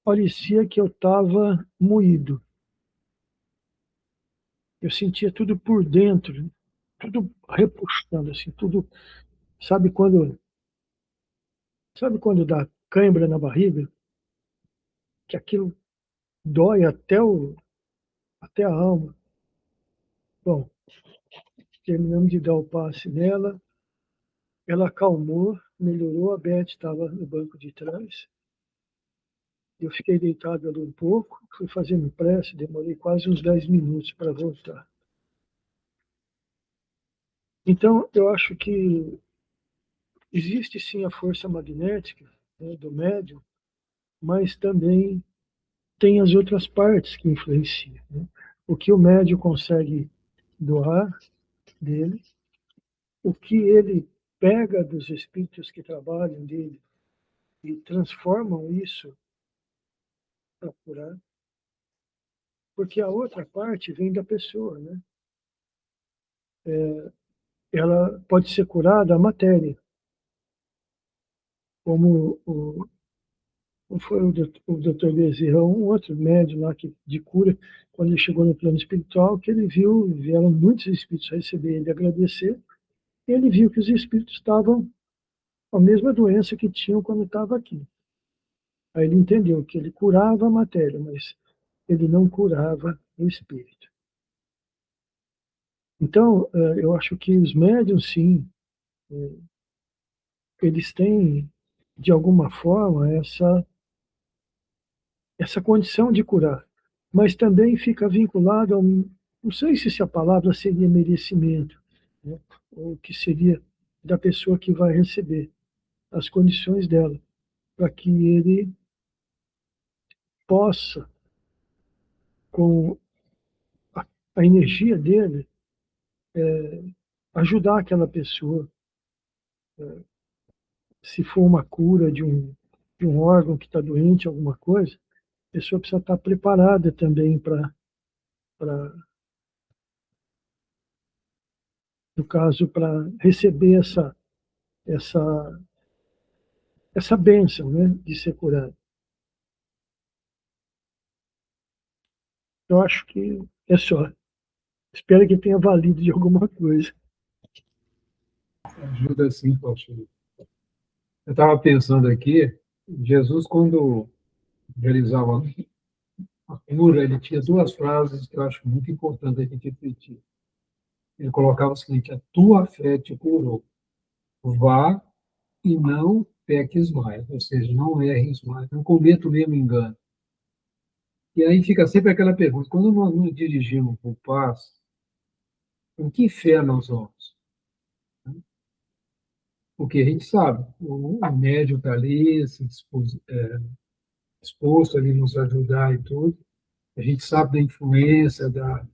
parecia que eu estava moído. Eu sentia tudo por dentro, tudo repuxando, assim, tudo. Sabe quando, sabe quando dá cãibra na barriga? Que aquilo dói até a alma. Bom, terminamos de dar o passe nela, ela acalmou, melhorou, a Beth estava no banco de trás. Eu fiquei deitado ali um pouco, fui fazendo prece, demorei quase uns 10 minutos para voltar. Então, eu acho que existe sim a força magnética, né, do médium, mas também tem as outras partes que influenciam, né? O que o médium consegue doar dele, o que ele pega dos espíritos que trabalham dele e transformam isso para curar, porque a outra parte vem da pessoa, né? Ela pode ser curada a matéria, como foi o doutor Bezerra, um outro médium lá de cura, quando ele chegou no plano espiritual, que ele viu, vieram muitos espíritos receber ele, agradecer, e ele viu que os espíritos estavam com a mesma doença que tinham quando estava aqui. Aí ele entendeu que ele curava a matéria, mas ele não curava o espírito. Então, eu acho que os médiums, sim, eles têm, de alguma forma, essa condição de curar, mas também fica vinculado a um, não sei se a palavra seria merecimento, né? Ou que seria da pessoa que vai receber, as condições dela, para que ele possa, com a energia dele, ajudar aquela pessoa, se for uma cura de um órgão que está doente, alguma coisa, a pessoa precisa estar preparada também para no caso, para receber essa, essa bênção, né, de ser curado. Eu acho que é só. Espero que tenha valido de alguma coisa. Ajuda sim, Faustino. Eu estava pensando aqui, Jesus, quando realizava a cura, ele tinha duas frases que eu acho muito importante a gente refletir. Ele colocava o seguinte: a tua fé te curou. Vá e não peques mais, ou seja, não erres mais, não cometa o mesmo engano. E aí fica sempre aquela pergunta: quando nós nos dirigimos para o passo, em que fé nós vamos? Porque a gente sabe, o médium está ali, se disposto ali nos ajudar e tudo. A gente sabe da influência da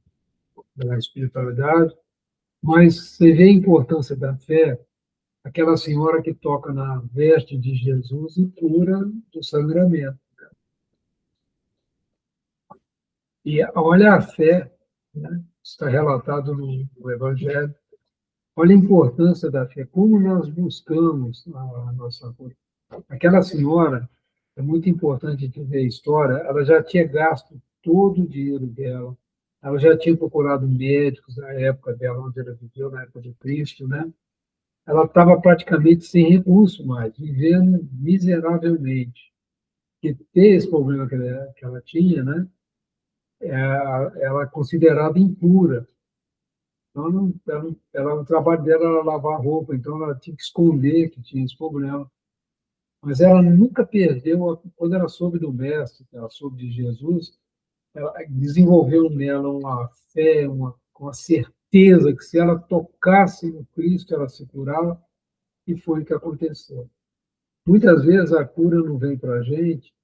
espiritualidade, mas você vê a importância da fé, aquela senhora que toca na veste de Jesus e cura do sangramento. E olha a fé, né? Está relatado no Evangelho. Olha a importância da fé, como nós buscamos a nossa cura. Aquela senhora, é muito importante de ver a história, ela já tinha gasto todo o dinheiro dela, ela já tinha procurado médicos na época dela, onde ela viveu, na época de Cristo, né? Ela estava praticamente sem recurso mais, vivendo miseravelmente. E ter esse problema que ela tinha, né? Ela é considerada impura. Então, o trabalho dela era lavar roupa, então ela tinha que esconder que tinha esse problema. Mas ela nunca perdeu, quando ela soube do Mestre, ela soube de Jesus, ela desenvolveu nela uma fé, uma certeza que se ela tocasse no Cristo, ela se curava, e foi o que aconteceu. Muitas vezes a cura não vem para a gente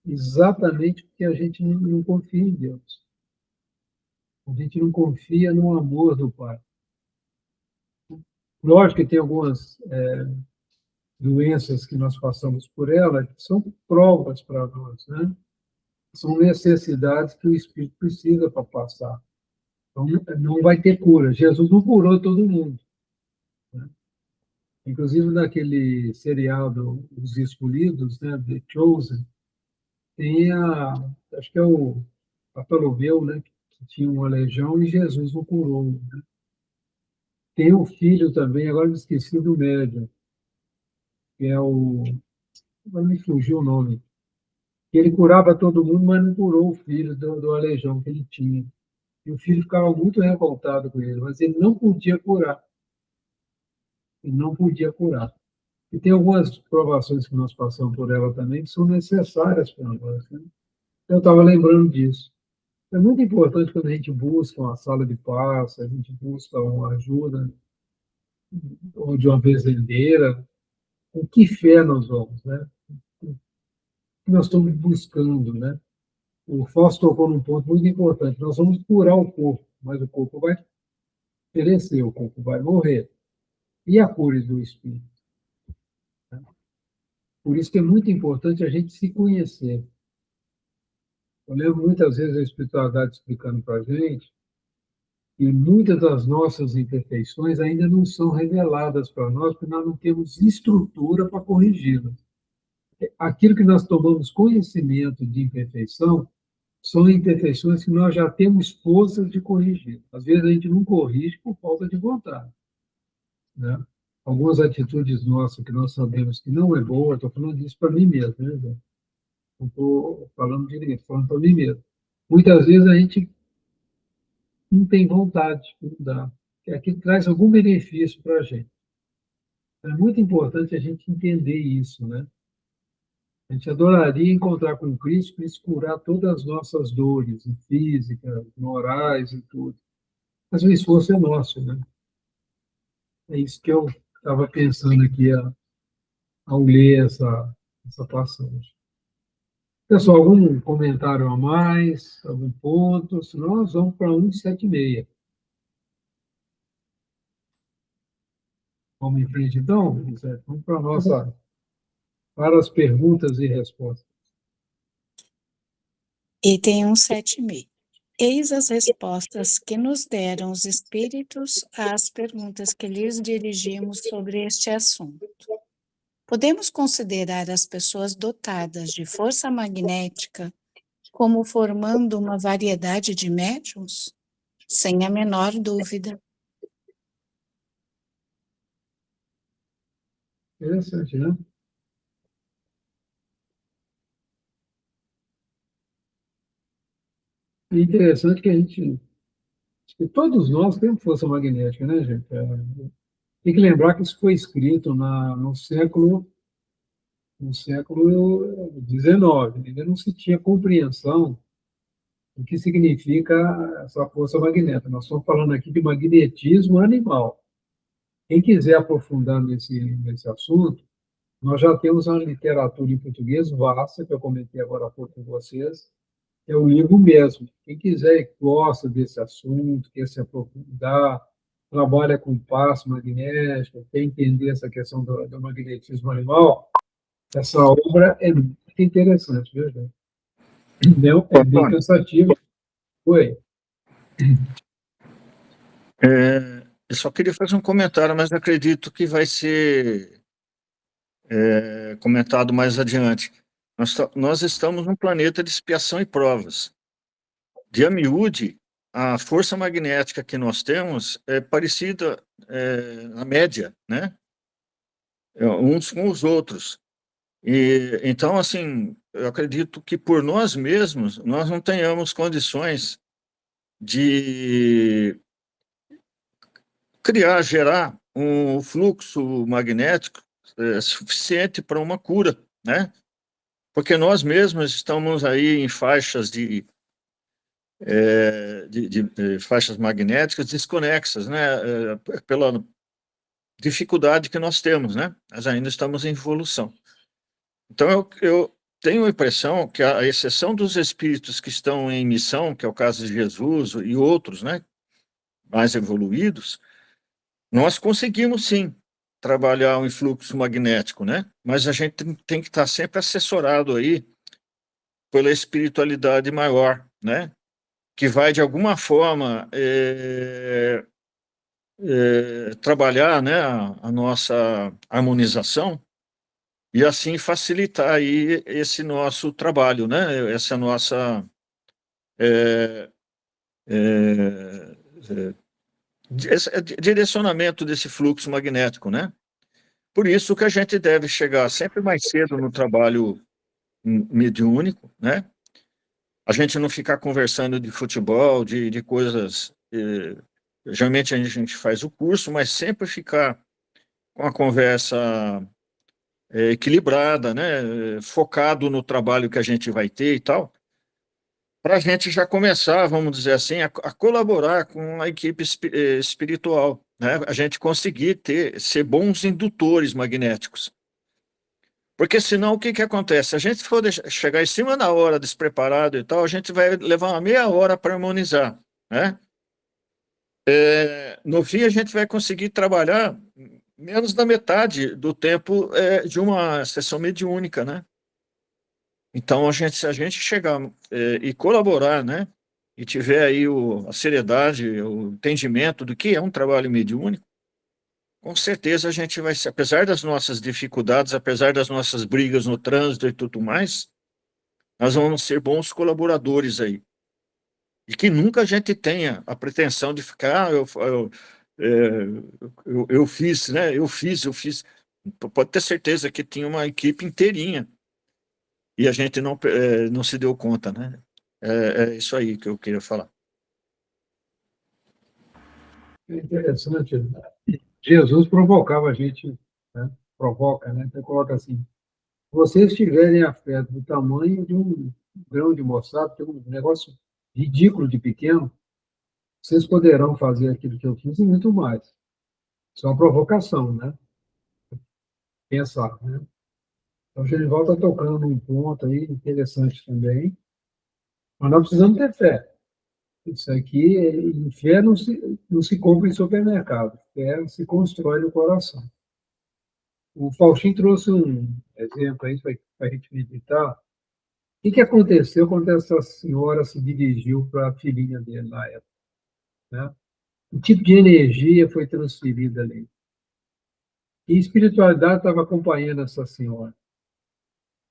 exatamente porque a gente não confia em Deus. A gente não confia no amor do Pai. Lógico que tem algumas doenças que nós passamos por ela que são provas para nós, né? São necessidades que o espírito precisa para passar. Então, não vai ter cura. Jesus não curou todo mundo, né? Inclusive, naquele serial dos Escolhidos, né, The Chosen, tem acho que é o Bartolomeu, né, que tinha uma legião e Jesus o curou, né? Tem o filho também, agora me esqueci do médium, que é o. Agora me fugiu o nome. Que ele curava todo mundo, mas não curou o filho do aleijão que ele tinha. E o filho ficava muito revoltado com ele, mas ele não podia curar. Ele não podia curar. E tem algumas provações que nós passamos por ela também, que são necessárias para nós, né? Eu estava lembrando disso. É muito importante quando a gente busca uma sala de paz, a gente busca uma ajuda, ou de uma benzedeira, com que fé nós vamos, né? O que nós estamos buscando, né? O Fausto tocou num ponto muito importante. Nós vamos curar o corpo, mas o corpo vai perecer, o corpo vai morrer. E a cura do espírito? Por isso que é muito importante a gente se conhecer. Eu lembro muitas vezes a espiritualidade explicando para a gente que muitas das nossas imperfeições ainda não são reveladas para nós, porque nós não temos estrutura para corrigi-las. Aquilo que nós tomamos conhecimento de imperfeição são imperfeições que nós já temos forças de corrigir. Às vezes a gente não corrige por falta de vontade, né? Algumas atitudes nossas que nós sabemos que não é boa, estou falando disso para mim mesmo, né, Zé? Não estou falando de ninguém, estou falando para mim mesmo. Muitas vezes a gente não tem vontade de mudar, que aquilo traz algum benefício para a gente. É muito importante a gente entender isso, né? A gente adoraria encontrar com Cristo, Cristo curar todas as nossas dores, físicas, morais e tudo. Mas o esforço é nosso, né? É isso que eu estava pensando aqui ao ler essa passagem. Pessoal, algum comentário a mais? Algum ponto? Senão nós vamos para 176. Vamos em frente, então, José? Vamos para as perguntas e respostas. Item 176. Eis as respostas que nos deram os espíritos às perguntas que lhes dirigimos sobre este assunto. Podemos considerar as pessoas dotadas de força magnética como formando uma variedade de médiuns? Sem a menor dúvida. Interessante, né? E interessante que que todos nós temos força magnética, né, gente? Tem que lembrar que isso foi escrito no século XIX. Ainda não se tinha compreensão do que significa essa força magnética. Nós estamos falando aqui de magnetismo animal. Quem quiser aprofundar nesse assunto, nós já temos uma literatura em português vasta, que eu comentei agora há pouco com vocês, é o livro mesmo. Quem quiser e gosta desse assunto, quer se aprofundar, trabalha com passo magnético, quer entender essa questão do magnetismo animal, essa obra é muito interessante, viu, gente? É bem cansativa. Oi. Eu só queria fazer um comentário, mas acredito que vai ser comentado mais adiante. Nós estamos num planeta de expiação e provas. De a miúde, a força magnética que nós temos é parecida, na média, né? Uns com os outros. E, então, assim, eu acredito que por nós mesmos, nós não tenhamos condições de gerar um fluxo magnético suficiente para uma cura, né? Porque nós mesmos estamos aí em faixas de faixas magnéticas desconexas, né? Pela dificuldade que nós temos, né? Nós ainda estamos em evolução. Então, eu tenho a impressão que, à exceção dos espíritos que estão em missão, que é o caso de Jesus e outros, né, mais evoluídos, nós conseguimos, sim, trabalhar o influxo magnético, né? Mas a gente tem que estar sempre assessorado aí pela espiritualidade maior, né? Que vai, de alguma forma, trabalhar, né, a nossa harmonização e assim facilitar aí esse nosso trabalho, né? Essa nossa esse direcionamento desse fluxo magnético, né? Por isso que a gente deve chegar sempre mais cedo no trabalho mediúnico, né? A gente não ficar conversando de futebol, de coisas. Geralmente a gente faz o curso, mas sempre ficar com a conversa equilibrada, né? Focado no trabalho que a gente vai ter e tal, para a gente já começar, vamos dizer assim, a colaborar com a equipe espiritual, né? A gente conseguir ser bons indutores magnéticos. Porque senão o que que acontece? Se a gente for chegar em cima da hora despreparado e tal, a gente vai levar uma meia hora para harmonizar, né? No fim, a gente vai conseguir trabalhar menos da metade do tempo de uma sessão mediúnica, né? Então, se a gente chegar e colaborar, né? E tiver aí a seriedade, o entendimento do que é um trabalho mediúnico, com certeza a gente vai ser, apesar das nossas dificuldades, apesar das nossas brigas no trânsito e tudo mais, nós vamos ser bons colaboradores aí. E que nunca a gente tenha a pretensão de ficar, eu fiz, né? Eu fiz. Pode ter certeza que tinha uma equipe inteirinha e a gente não se deu conta, né? É isso aí que eu queria falar. É interessante. Jesus provocava a gente, né? Provoca, né? Então coloca assim: se vocês tiverem a fé do tamanho de um grão de mostarda, que é um negócio ridículo de pequeno, vocês poderão fazer aquilo que eu fiz e muito mais. Isso é uma provocação, né? Pensar, né? Então, o Genival está tocando num ponto aí interessante também, mas nós precisamos ter fé. Isso aqui, fé não se compra em supermercado, fé se constrói no coração. O Faustinho trouxe um exemplo aí para a gente meditar. O que aconteceu quando essa senhora se dirigiu para a filhinha dele na época? Né? O tipo de energia foi transferida ali. E a espiritualidade estava acompanhando essa senhora.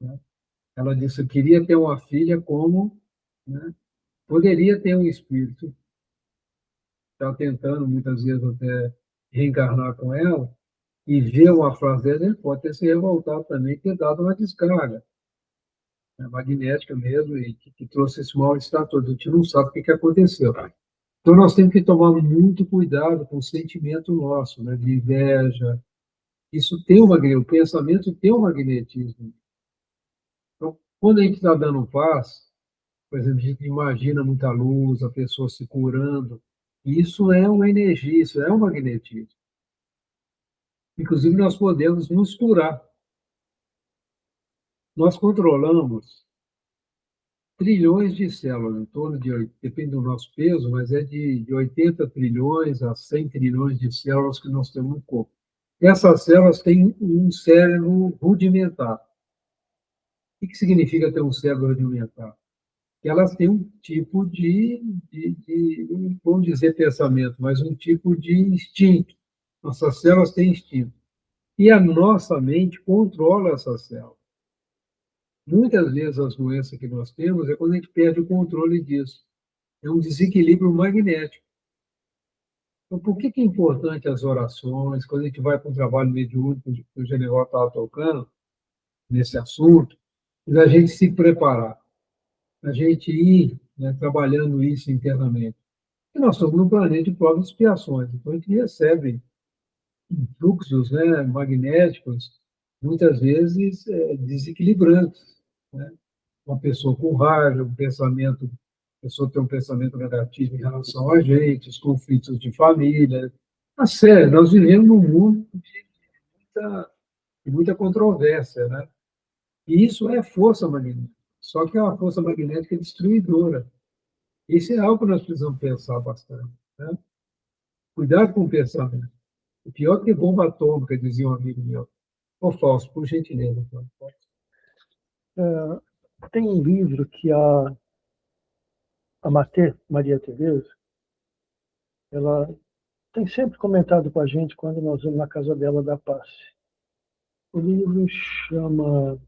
Né? Ela disse: eu queria ter uma filha como, né, poderia ter um espírito. Está tentando, muitas vezes, até reencarnar com ela, e ver uma frase dela, ele pode ter se revoltado também, ter dado uma descarga, né, magnética mesmo, e que trouxe esse mal-estar todo. A gente não sabe o que aconteceu. Então, nós temos que tomar muito cuidado com o sentimento nosso, né, de inveja. Isso tem o pensamento tem um magnetismo. Então, quando a gente está dando paz, por exemplo, a gente imagina muita luz, a pessoa se curando, isso é uma energia, isso é um magnetismo. Inclusive, nós podemos nos curar. Nós controlamos trilhões de células, em torno depende do nosso peso, mas é de 80 trilhões a 100 trilhões de células que nós temos no corpo. Essas células têm um cérebro rudimentar. O que significa ter um cérebro rudimentar? Que elas têm um tipo não vamos dizer pensamento, mas um tipo de instinto. Nossas células têm instinto. E a nossa mente controla essas células. Muitas vezes as doenças que nós temos é quando a gente perde o controle disso. É um desequilíbrio magnético. Então, por que é importante as orações? Quando a gente vai para um trabalho mediúnico, que o General estava tocando nesse assunto, a gente se preparar, a gente ir, né, trabalhando isso internamente. E nós estamos num planeta de provas e expiações, então a gente recebe fluxos, né, magnéticos, muitas vezes desequilibrantes, né? Uma pessoa com raiva, a pessoa tem um pensamento negativo em relação a gente, os conflitos de família. Sério, nós vivemos num mundo de muita controvérsia, né? E isso é força magnética. Só que é uma força magnética destruidora. Isso é algo que nós precisamos pensar bastante, né? Cuidado com o pensamento. O pior que bomba atômica, dizia um amigo meu. Ô, Fausto, por gentileza. Tem um livro que a Maria Tereza, ela tem sempre comentado com a gente quando nós vamos na casa dela dar passe. O livro chama...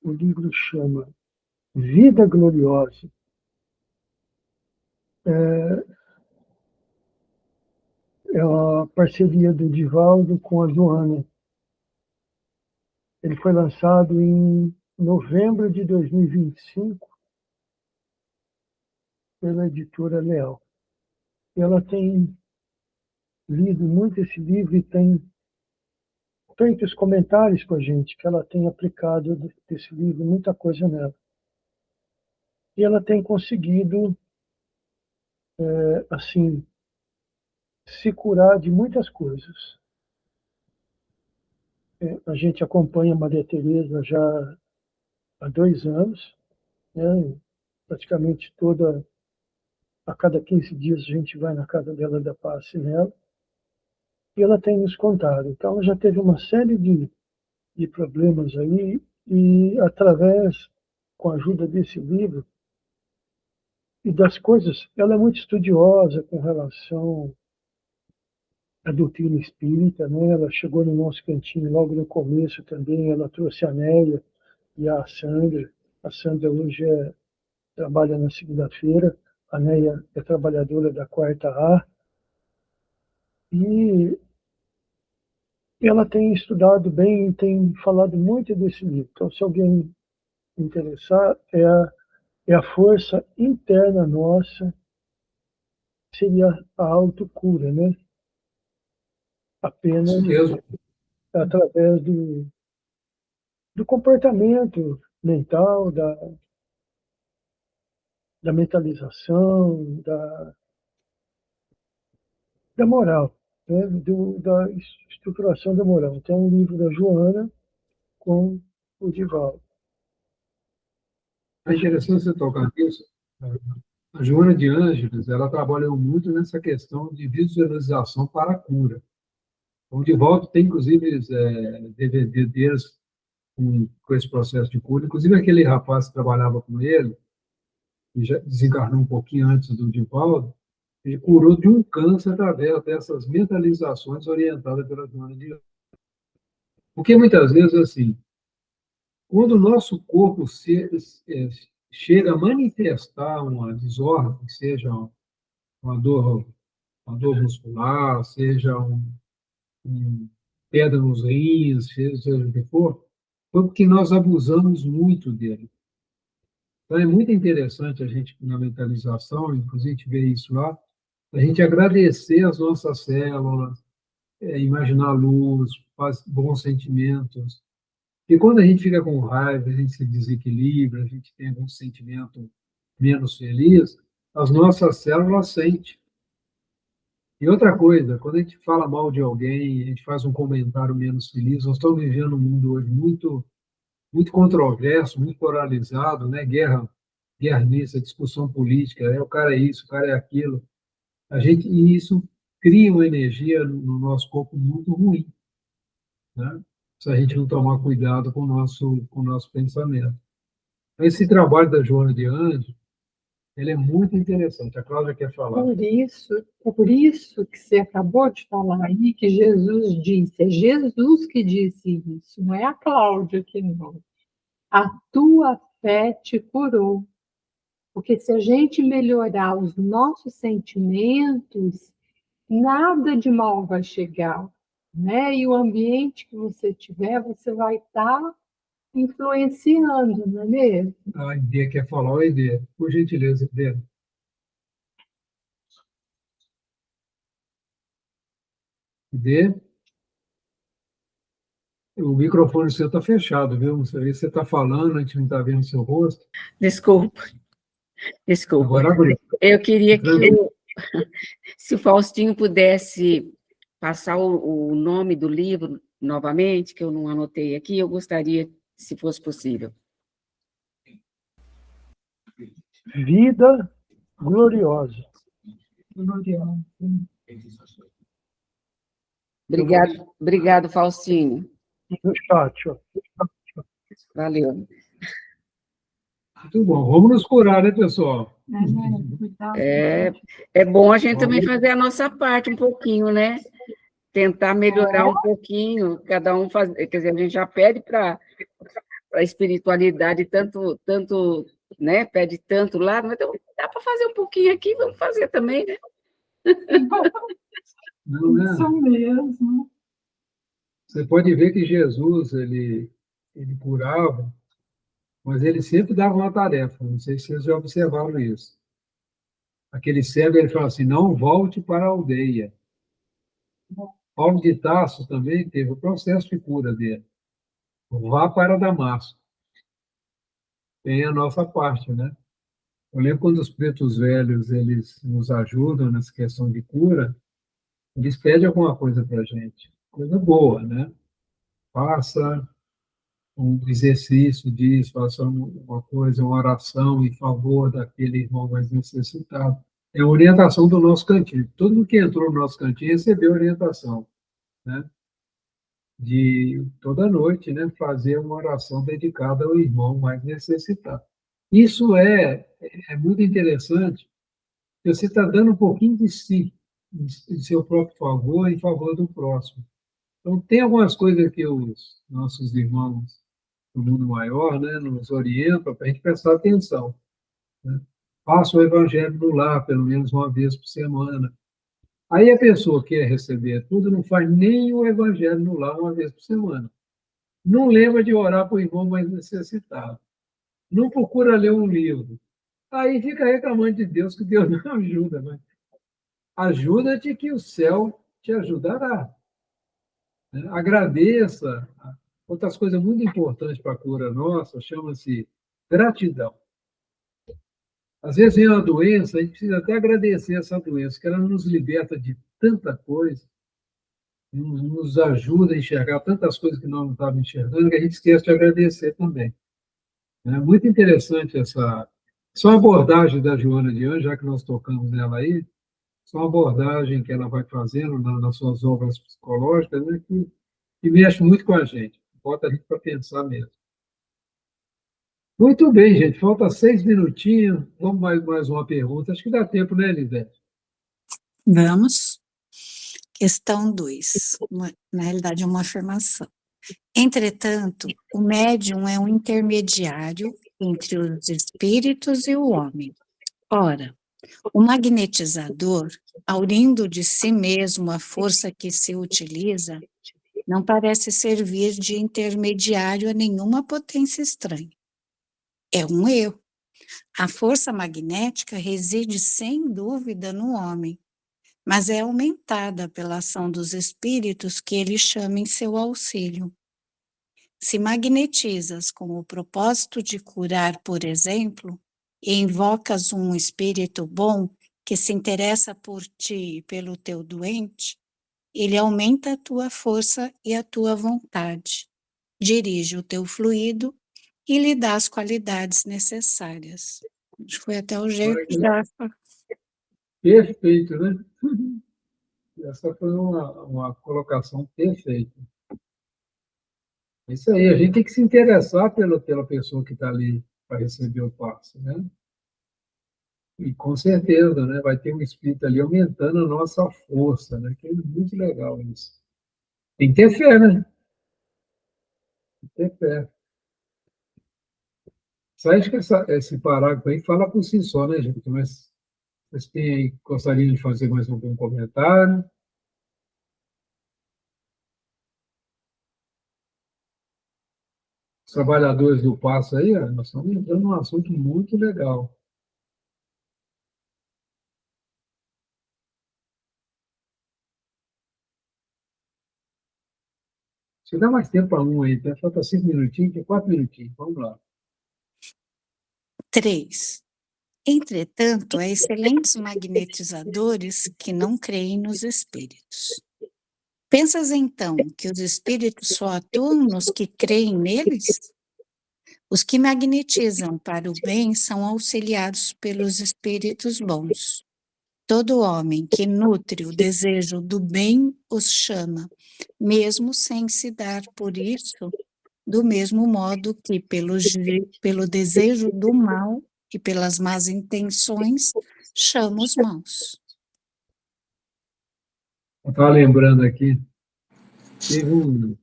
O livro chama Vida Gloriosa. É a parceria do Divaldo com a Joana. Ele foi lançado em novembro de 2025 pela editora Leal. E ela tem lido muito esse livro e tem feito os comentários com a gente, que ela tem aplicado desse livro muita coisa nela. E ela tem conseguido, assim, se curar de muitas coisas. A gente acompanha a Maria Tereza já há 2 anos, né? Praticamente a cada 15 dias a gente vai na casa dela dar passe nela, e ela tem nos contado. Então, ela já teve uma série de problemas aí, e com a ajuda desse livro e das coisas, ela é muito estudiosa com relação à doutrina espírita, né? Ela chegou no nosso cantinho logo no começo também, ela trouxe a Nélia e a Sandra. A Sandra hoje trabalha na segunda-feira, a Nélia é trabalhadora da quarta A, e ela tem estudado bem, tem falado muito desse livro. Então, se alguém interessar, é a força interna nossa, seria a autocura, né? Apenas através do comportamento mental, da mentalização, da moral, né? Da estruturação da moral. Então, é um livro da Joana com o Divaldo. É interessante você tocar nisso. A Joana de Ângeles, ela trabalhou muito nessa questão de visualização para a cura. O Divaldo tem, inclusive, DVD deles com esse processo de cura. Inclusive, aquele rapaz que trabalhava com ele, que já desencarnou um pouquinho antes do Divaldo, ele curou de um câncer através dessas mentalizações orientadas pela Joana de Ângeles. Porque, muitas vezes, assim, quando o nosso corpo chega a manifestar uma desordem, seja uma dor muscular, seja pedra nos rins, seja o que for, foi porque nós abusamos muito dele. Então, é muito interessante a gente, na mentalização, inclusive a gente vê isso lá, a gente agradecer as nossas células, imaginar a luz, bons sentimentos. E quando a gente fica com raiva, a gente se desequilibra, a gente tem algum sentimento menos feliz, as nossas células sentem. E outra coisa, quando a gente fala mal de alguém, a gente faz um comentário menos feliz, nós estamos vivendo um mundo hoje muito, muito controverso, muito polarizado, né? Guerra nisso, discussão política, o cara é isso, o cara é aquilo. E isso cria uma energia no nosso corpo muito ruim, né? Se a gente não tomar cuidado com o nosso pensamento. Esse trabalho da Joana de Ângeles, ele é muito interessante. A Cláudia quer falar. É por isso que você acabou de falar aí que Jesus disse. É Jesus que disse isso, não é a Cláudia que não. A tua fé te curou. Porque se a gente melhorar os nossos sentimentos, nada de mal vai chegar, né? E o ambiente que você tiver, você vai estar influenciando, não é mesmo? A Idê quer falar. Oi, Idê. Por gentileza, Idê. Idê? O microfone seu está fechado, viu? Não sei se você está falando, a gente não está vendo o seu rosto. Desculpa. Agora abriu. Eu queria que se o Faustinho pudesse passar o nome do livro novamente, que eu não anotei aqui, eu gostaria, se fosse possível. Vida Gloriosa. Obrigado, Faustinho. No chat, ó. Valeu. Muito bom. Vamos nos curar, né, pessoal? Cuidado. É bom a gente também fazer a nossa parte um pouquinho, né? Tentar melhorar um pouquinho, cada um faz, quer dizer, a gente já pede para a espiritualidade tanto, né? Pede tanto lá, mas então dá para fazer um pouquinho aqui, vamos fazer também, né? Não, né? Isso mesmo. Você pode ver que Jesus, ele curava, mas ele sempre dava uma tarefa. Não sei se vocês já observaram isso. Aquele cego, ele fala assim, não volte para a aldeia. Paulo de Tarso também teve o processo de cura dele. Vá para Damasco. Tem a nossa parte, né? Eu lembro quando os pretos velhos, eles nos ajudam nessa questão de cura, eles pedem alguma coisa para a gente. Coisa boa, né? Faça um exercício disso, faça uma coisa, uma oração em favor daquele irmão mais necessitado. É a orientação do nosso cantinho. Todo mundo que entrou no nosso cantinho recebeu orientação, né? De toda noite, né? Fazer uma oração dedicada ao irmão mais necessitado. Isso é muito interessante, porque você está dando um pouquinho de si, de seu próprio favor, em favor do próximo. Então, tem algumas coisas que os nossos irmãos do mundo maior, né, nos orientam para a gente prestar atenção, né? Faça o evangelho no lar, pelo menos uma vez por semana. Aí a pessoa que quer receber tudo não faz nem o evangelho no lar uma vez por semana. Não lembra de orar para o irmão mais necessitado. Não procura ler um livro. Aí fica reclamando de Deus, que Deus não ajuda. Mas ajuda-te que o céu te ajudará. Agradeça. Outras coisas muito importantes para a cura nossa chama-se gratidão. Às vezes vem uma doença, a gente precisa até agradecer essa doença, que ela nos liberta de tanta coisa, nos ajuda a enxergar tantas coisas que nós não estávamos enxergando, que a gente esquece de agradecer também. É muito interessante essa abordagem da Joana de Anjos, já que nós tocamos nela aí, uma abordagem que ela vai fazendo nas suas obras psicológicas, né, que mexe muito com a gente, bota a gente para pensar mesmo. Muito bem, gente, falta 6 minutinhos, vamos mais uma pergunta, acho que dá tempo, né, Elisete? Vamos. Questão 2, na realidade é uma afirmação. Entretanto, o médium é um intermediário entre os espíritos e o homem. Ora, o magnetizador, aurindo de si mesmo a força que se utiliza, não parece servir de intermediário a nenhuma potência estranha. É um erro. A força magnética reside sem dúvida no homem, mas é aumentada pela ação dos espíritos que ele chama em seu auxílio. Se magnetizas com o propósito de curar, por exemplo, e invocas um espírito bom que se interessa por ti e pelo teu doente, ele aumenta a tua força e a tua vontade, dirige o teu fluido e lhe dá as qualidades necessárias. Acho que foi até o jeito de Perfeito, né? Essa foi uma colocação perfeita. Isso aí, a gente tem que se interessar pela pessoa que está ali para receber o passe, né? E com certeza, né, vai ter um espírito ali aumentando a nossa força, né? Que é muito legal isso. Tem que ter fé, né? Tem que ter fé. Você acha que esse parágrafo aí fala por si só, né, gente? Mas vocês gostariam de fazer mais algum comentário? Os trabalhadores do passo aí, ó, nós estamos entrando num assunto muito legal. Se dá mais tempo para um aí, tá? Falta 5 minutinhos, tem 4 minutinhos. Vamos lá. 3. Entretanto, há excelentes magnetizadores que não creem nos espíritos. Pensas então que os espíritos só atuam nos que creem neles? Os que magnetizam para o bem são auxiliados pelos espíritos bons. Todo homem que nutre o desejo do bem os chama, mesmo sem se dar por isso do mesmo modo que pelo desejo do mal e pelas más intenções, chama os maus. Eu estava lembrando aqui, teve um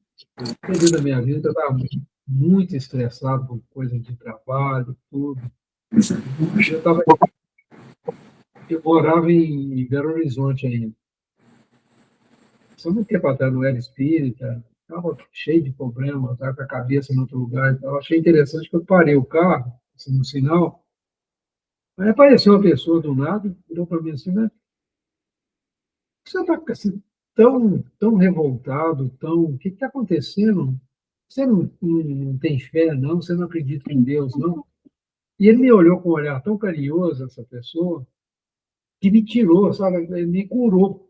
período da minha vida, eu estava muito estressado por coisa de trabalho, tudo. Eu morava em Belo Horizonte ainda. Só muito tempo atrás não era espírita, estava cheio de problema, estava com a cabeça em outro lugar. Então, eu achei interessante que eu parei o carro, assim, no sinal, aí apareceu uma pessoa do nada, virou para mim assim, né? Você está assim, tão revoltado, o que está acontecendo? Você não tem fé, não? Você não acredita em Deus, não? E ele me olhou com um olhar tão carinhoso, essa pessoa, que me tirou, sabe? Ele me curou.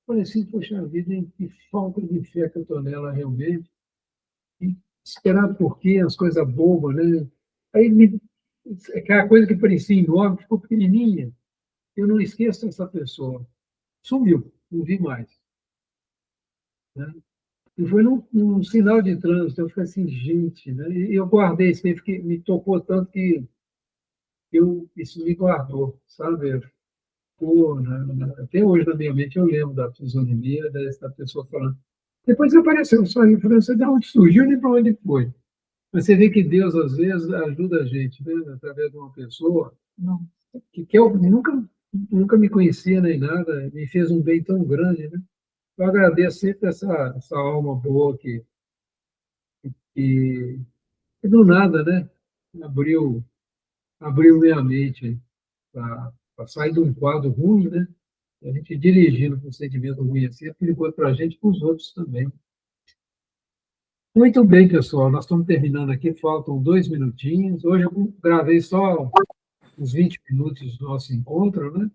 Falei assim, poxa vida, hein? Que falta de fé que eu estou nela realmente. E esperar por quê? As coisas bobas, né? Aí, aquela coisa que parecia enorme, ficou pequenininha. Eu não esqueço dessa pessoa. Sumiu, não vi mais. Né? E foi num sinal de trânsito. Eu falei assim, gente, né? E eu guardei isso, me tocou tanto que isso me guardou, sabe? Até hoje, na minha mente, eu lembro da fisionomia dessa pessoa falando. Depois apareceu só aí, falando, você de onde surgiu nem para onde foi. Mas você vê que Deus, às vezes, ajuda a gente, né? Através de uma pessoa que eu nunca me conhecia nem nada, me fez um bem tão grande, né? Eu agradeço sempre essa alma boa que do nada, né? Abriu minha mente para sair de um quadro ruim, né? A gente dirigindo com um sentimento ruim assim, é perigoso para a gente e para os outros também. Muito bem, pessoal, nós estamos terminando aqui, faltam 2 minutinhos. Hoje eu gravei só uns 20 minutos do nosso encontro, né?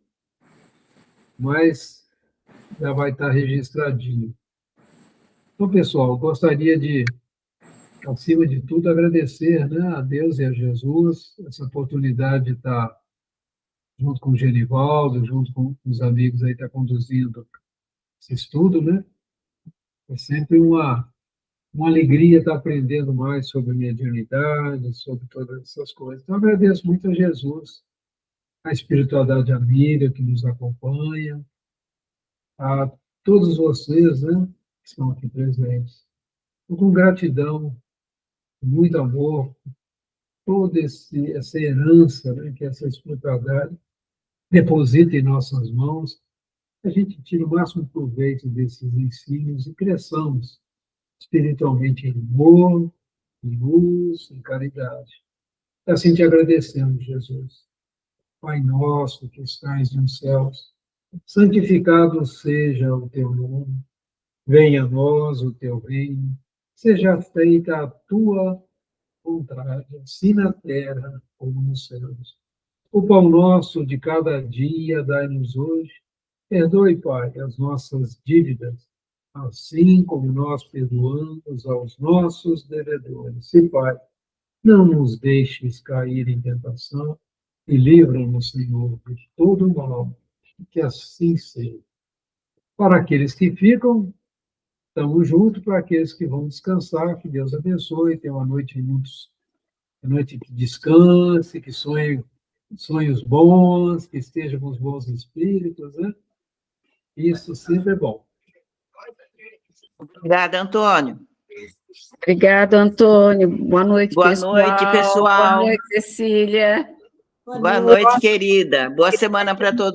Mas já vai estar registradinho. Então, pessoal, eu gostaria de, acima de tudo, agradecer, né, a Deus e a Jesus essa oportunidade de estar junto com o Genivaldo, junto com os amigos aí, estar conduzindo esse estudo, né? É sempre uma alegria estar aprendendo mais sobre mediunidade, sobre todas essas coisas. Então, agradeço muito a Jesus, a espiritualidade amiga que nos acompanha, a todos vocês, né, que estão aqui presentes. Com gratidão, muito amor, toda essa herança, né, que essa espiritualidade deposita em nossas mãos, a gente tira o máximo proveito desses ensinos e cresçamos espiritualmente em amor, em luz, em caridade. Assim te agradecemos, Jesus. Pai nosso que estais nos céus, santificado seja o teu nome, venha a nós o teu reino, seja feita a tua vontade, assim na terra como nos céus. O pão nosso de cada dia dai-nos hoje, perdoe, Pai, as nossas dívidas, assim como nós perdoamos aos nossos devedores. E, Pai, não nos deixes cair em tentação e livra-nos, Senhor, de todo mal, que assim seja. Para aqueles que ficam, estamos juntos, para aqueles que vão descansar, que Deus abençoe, tenha uma noite que descanse, que sonhos bons, que esteja com os bons espíritos, né? Isso sempre é bom. Obrigada, Antônio. Obrigada, Antônio. Boa noite, pessoal. Boa noite, pessoal. Boa noite, Cecília. Boa noite, querida. Boa semana para todos.